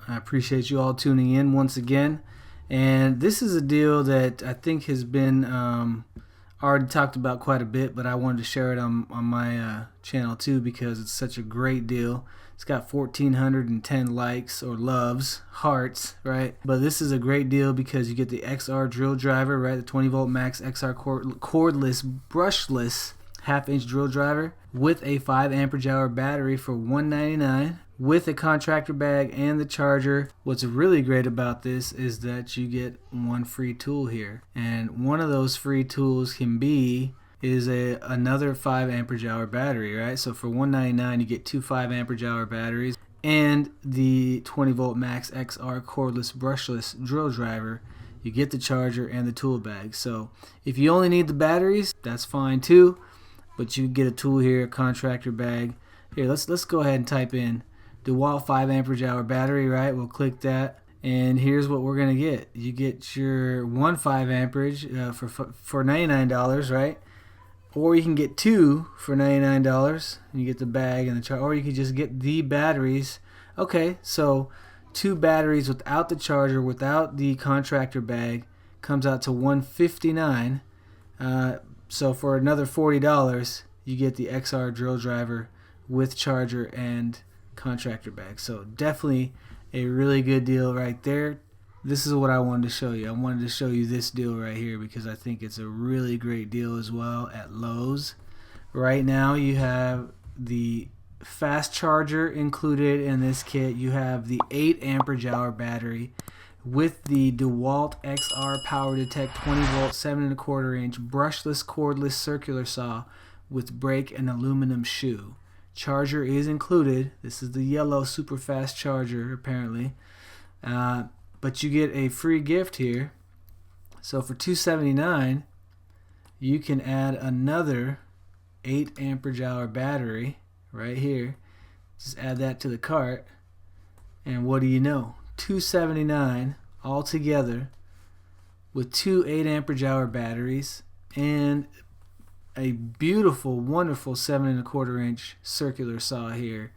I appreciate you all tuning in once again. And this is a deal that I think has been already talked about quite a bit, but I wanted to share it on my channel too because it's such a great deal. It's got 1,410 likes or loves, hearts, right? But this is a great deal because you get the XR drill driver, right? The 20 volt max XR cordless, brushless half-inch drill driver with a 5 amperage hour battery for $199 with a contractor bag and the charger. What's really great about this is that you get one free tool here, and one of those free tools is another 5 amperage hour battery, right? So for $199 you get two 5 amperage hour batteries and the 20 volt max XR cordless brushless drill driver. You get the charger and the tool bag. So if you only need the batteries, that's fine too, but you get a tool here, a contractor bag. Here, let's go ahead and type in DeWALT 5 amperage hour battery, right? We'll click that, and here's what we're gonna get. You get your one 5 amperage for $99, right? Or you can get two for $99. You get the bag and the charger, or you can just get the batteries. Okay, so two batteries without the charger, without the contractor bag, comes out to $159. So for another $40, you get the XR drill driver with charger and contractor bag. So definitely a really good deal right there. This is what I wanted to show you. I wanted to show you this deal right here because I think it's a really great deal as well at Lowe's. Right now you have the fast charger included in this kit. You have the 8 amperage hour battery with the DeWALT XR Power Detect 20 volt 7 1/4 inch brushless cordless circular saw with brake and aluminum shoe. Charger is included. This is the yellow super fast charger apparently. But you get a free gift here. So for $279 you can add another 8 amperage hour battery right here. Just add that to the cart, and what do you know, $279 all together with two 8 amperage hour batteries and a beautiful, wonderful 7 1/4 inch circular saw here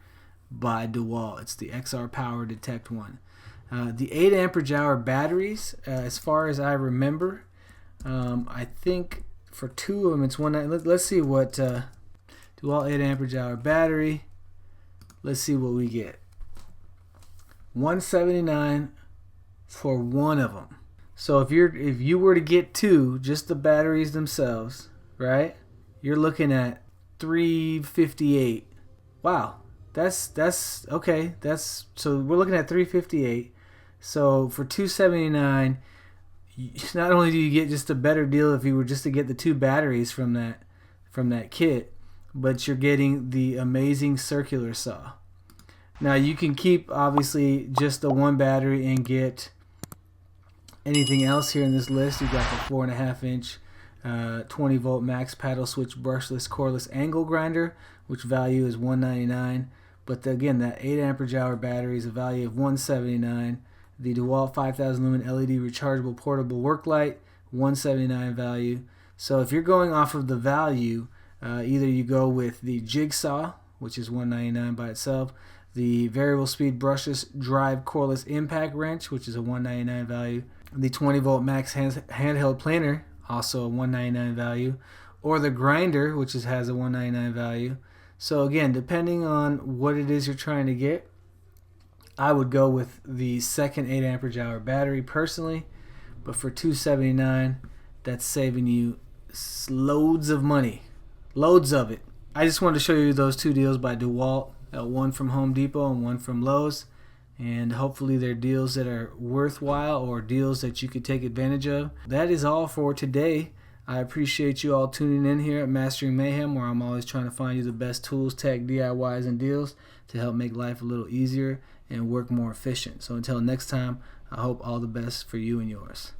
by DeWALT. It's the XR Power Detect one. The 8 amperage hour batteries, as far as I remember, I think for two of them it's $199. Let's see what DeWALT 8 amperage hour battery. Let's see what we get. $179 for one of them. So if you were to get two, just the batteries themselves, right? You're looking at $358. Wow, that's okay. So we're looking at $358. So for $279, not only do you get just a better deal if you were just to get the two batteries from that kit, but you're getting the amazing circular saw. Now you can keep obviously just the one battery and get anything else here in this list. You've got the 4.5 inch 20 volt max paddle switch brushless cordless angle grinder, which value is $199. But again, that 8 amperage hour battery is a value of $179. The DeWALT 5000 lumen LED rechargeable portable work light, $179 value. So if you're going off of the value, either you go with the jigsaw, which is $199 by itself, the variable speed brushless drive cordless impact wrench, which is a $199 value, the 20 volt max handheld planer, also a $199 value, or the grinder, which has a $199 value. So again, depending on what it is you're trying to get, I would go with the second 8 amperage hour battery personally, but for $279, that's saving you loads of money, loads of it. I just wanted to show you those two deals by DeWALT, one from Home Depot and one from Lowe's, and hopefully they're deals that are worthwhile or deals that you could take advantage of. That is all for today. I appreciate you all tuning in here at Mastering Mayhem, where I'm always trying to find you the best tools, tech, DIYs, and deals to help make life a little easier and work more efficient. So until next time, I hope all the best for you and yours.